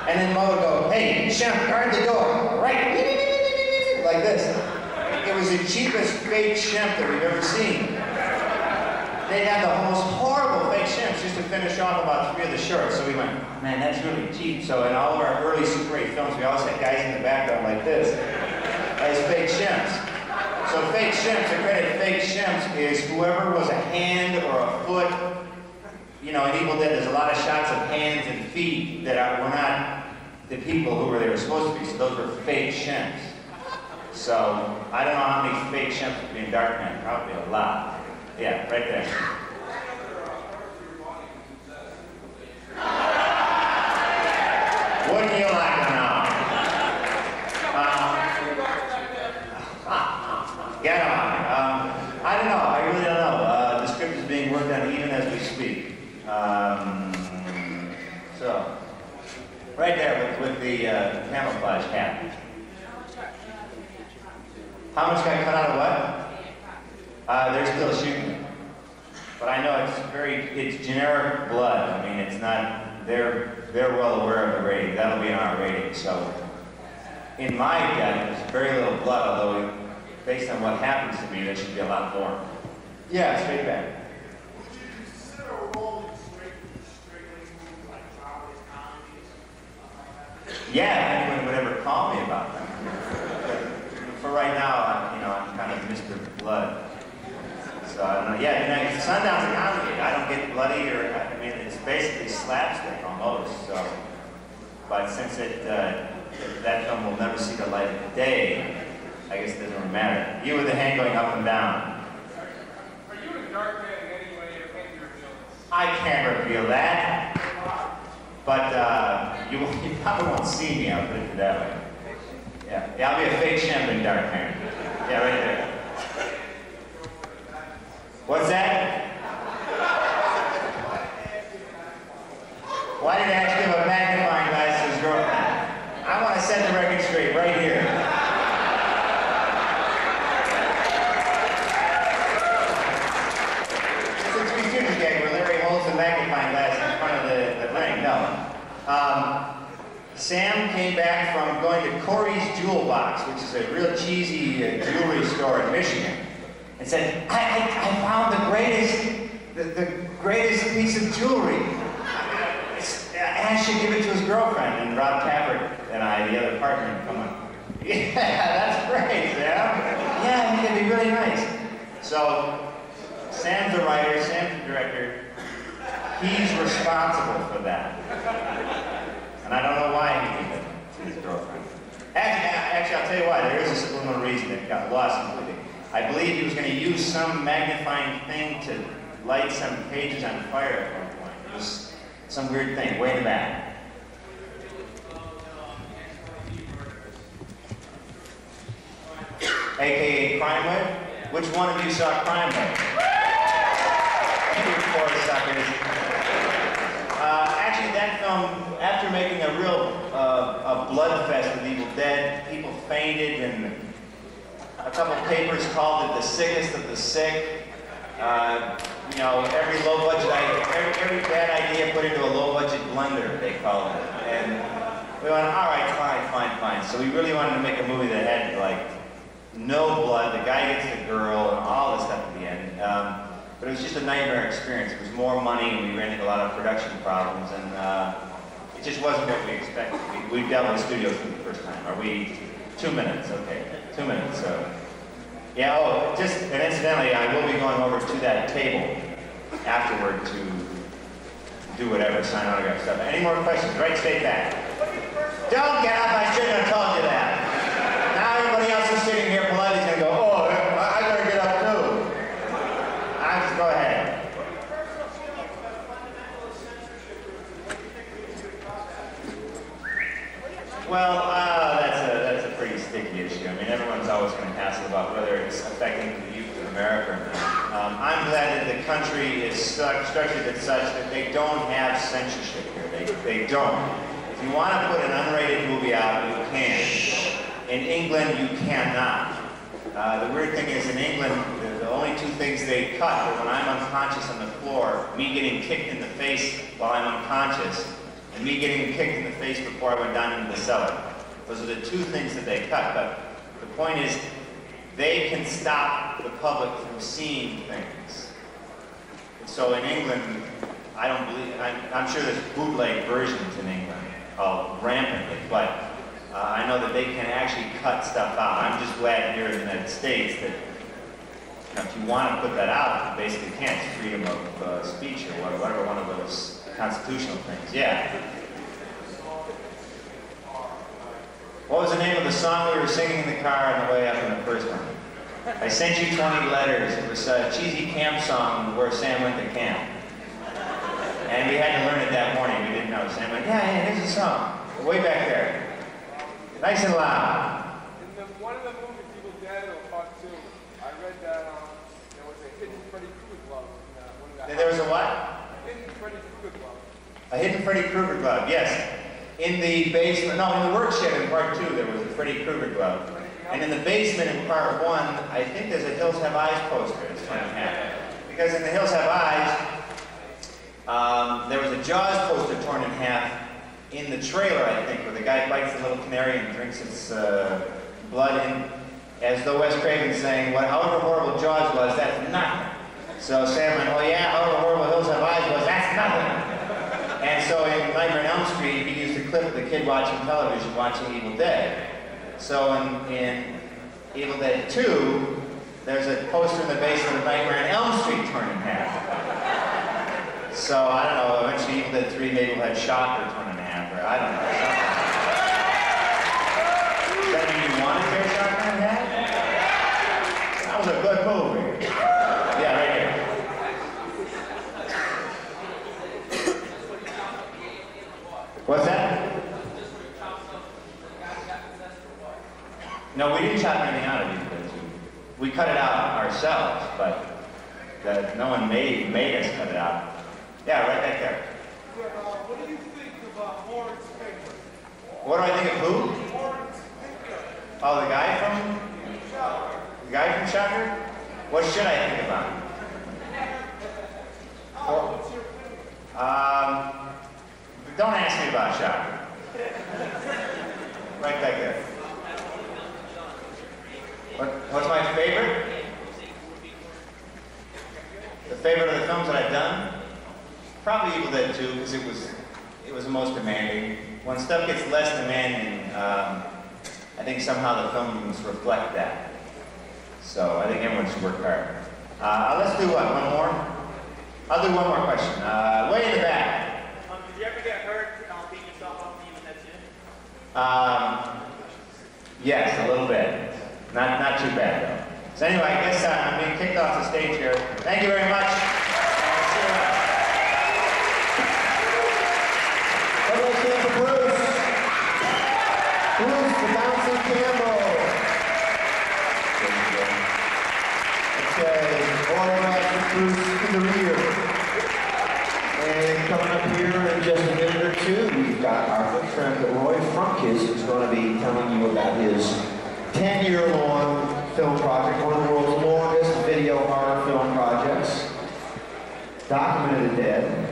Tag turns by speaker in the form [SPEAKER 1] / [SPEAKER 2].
[SPEAKER 1] And then Mo would go, hey, Shemp, guard the door, right? Like this. It was the cheapest fake Shemp that we've ever seen. They had the most horrible fake Shemps just to finish off about 3 of the shorts. So we went, man, that's really cheap. So in all of our early Super 8 films, we always had guys in the background like this as fake Shemps. So fake Shemps, the credit fake Shemps is whoever was a hand or a foot. You know, in Evil Dead, there's a lot of shots of hands and feet that were not the people who they were supposed to be. So those were fake Shemps. So I don't know how many fake Shemps would be in Darkman. Probably a lot. Yeah, right there. Wouldn't you like to know? Get on. I don't know. I really don't know. The script is being worked on even as we speak. So, right there with the camouflage hat. How much got cut out of what? They're still shooting. But I know it's generic blood. I mean, it's not, they're well aware of the rating. That'll be in our rating. So, in my death, there's very little blood, although based on what happens to me, there should be a lot more. Yeah, straight back. Yeah, anyone would ever call me about that. For right now, I'm kind of Mr. Blood. So I don't know. Yeah, Sundown's a comedy. I don't get bloody it's basically slapstick almost. So, but since that film will never see the light of day, I guess it doesn't really matter. You with the hand going up and down.
[SPEAKER 2] Are you in Dark Man in any way, or can you reveal this?
[SPEAKER 1] I can't reveal that. But you probably won't see me, I'll put it that way. Yeah, I'll be a fake Shemp in Dark Man. Yeah, right there. What's that? Why did I ask him a magnifying glass to his girlfriend? I want to set the record straight right here. It's a Three Stooges gag where Larry holds the magnifying glass in front of the ring. No. Sam came back from going to Corey's Jewel Box, which is a real cheesy jewelry store in Michigan, and said, I found the greatest piece of jewelry. Ash should give it to his girlfriend. And Rob Tappert and I, the other partner, come on. Yeah, that's great, Sam. Yeah, I think it'd be really nice. So, Sam's the writer, Sam's the director. He's responsible for that. And I don't know why he gave it to his girlfriend. Actually, I'll tell you why. There is a subliminal reason that got lost completely. I believe he was going to use some magnifying thing to light some pages on fire at one point. It was some weird thing, way in the back. AKA Crime Wave? Which one of you saw Crime Wave? You poor suckers. Actually, that film, after making a real blood fest with Evil Dead, people fainted, and a couple papers called it the sickest of the sick. Every every bad idea put into a low-budget blender, they called it. And we went, all right, fine. So we really wanted to make a movie that had, like, no blood, the guy gets the girl, and all this stuff at the end. But it was just a nightmare experience. It was more money, and we ran into a lot of production problems, and it just wasn't what we expected. We dealt with studios for the first time. Are we 2 minutes? Okay, 2 minutes. So, yeah. Oh, and incidentally, I will be going over to that table afterward to do whatever, sign autograph stuff. Any more questions? Right, straight back. Don't get up! I shouldn't have told you that. Now everybody else is sitting here politely is going to go, oh, I better get up too. Go ahead. Well, that's a pretty sticky issue. I mean, everyone's always going to hassle about whether it's affecting the youth of America. I'm glad that the country is structured as such that they don't have censorship here. They don't. If you want to put an unrated movie out, you can. In England, you cannot. The weird thing is, in England, the only two things they cut are when I'm unconscious on the floor, me getting kicked in the face while I'm unconscious, and me getting kicked in the face before I went down into the cellar. Those are the two things that they cut, but the point is, they can stop the public from seeing things. And so in England, I don't believe, I'm sure there's bootleg versions in England rampantly, but I know that they can actually cut stuff out. I'm just glad here in the United States that if you want to put that out, you basically can't. It's freedom of speech or whatever, one of those constitutional things. Yeah. What was the name of the song we were singing in the car on the way up in the first one? I sent you 20 letters. It was a cheesy camp song where Sam went to camp. And we had to learn it that morning. We didn't know. Sam went, yeah, here's the song. Way back there. Nice and loud.
[SPEAKER 2] In one of the movies, Evil Dead or Part 2, I read that there was a hidden Freddy Krueger glove in one of the
[SPEAKER 1] There was a what?
[SPEAKER 2] A hidden Freddy Krueger glove.
[SPEAKER 1] A hidden Freddy Krueger glove, yes. In the basement, no, in the work shed in Part 2, there was a Freddy Krueger glove. And in the basement in Part 1, I think there's a Hills Have Eyes poster. It's funny to have. Because in the Hills Have Eyes, there was a Jaws poster torn in half in the trailer, I think, where the guy bites the little canary and drinks its blood in, as though Wes Craven's saying, however horrible Jaws was, that's nothing. So Sam went, oh yeah, however horrible Hills Have Eyes was, that's nothing. And so in Nightmare on Elm Street, he used to clip the kid watching television, watching Evil Dead. So in Evil Dead 2, there's a poster in the basement of Nightmare on Elm Street torn in half. So, I don't know, eventually Evil Dead 3 maybe will have Shocker torn in half, or I don't know. Does that mean you want to tear Shocker in half? That was a good movie. Yeah, right here. What's that? No, we didn't chop anything out of Evil Dead 2. We cut it out ourselves, but no one made us cut it out. Yeah, right back there.
[SPEAKER 2] What do you think of Lawrence Pinker?
[SPEAKER 1] What do I think of who?
[SPEAKER 2] Lawrence Pinker.
[SPEAKER 1] Oh, the guy from
[SPEAKER 2] Shocker.
[SPEAKER 1] The guy from Shocker? What should I think about him?
[SPEAKER 2] What's your opinion?
[SPEAKER 1] Don't ask me about Shocker. Right back there. What's my favorite? The favorite of the films that I've done? Probably Evil Dead 2, because it was the most demanding. When stuff gets less demanding, I think somehow the films reflect that. So I think everyone should work hard. Let's do what? One more? I'll do one more question. Way in the back.
[SPEAKER 3] Did you ever get hurt beating yourself up in Evil Dead 2?
[SPEAKER 1] Yes, a little bit. Not too bad though. So anyway, I guess I'm being kicked off the stage here. Thank you very much.
[SPEAKER 4] Let's stand for Bruce. Bruce, the bouncing Campbell. Okay, autograph for Bruce in the rear. And coming up here in just a minute or two, we've got our good friend Roy Frunkis, who's going to be telling you about his 10-year-long film project, one of the world's longest video horror film projects, Documented Dead.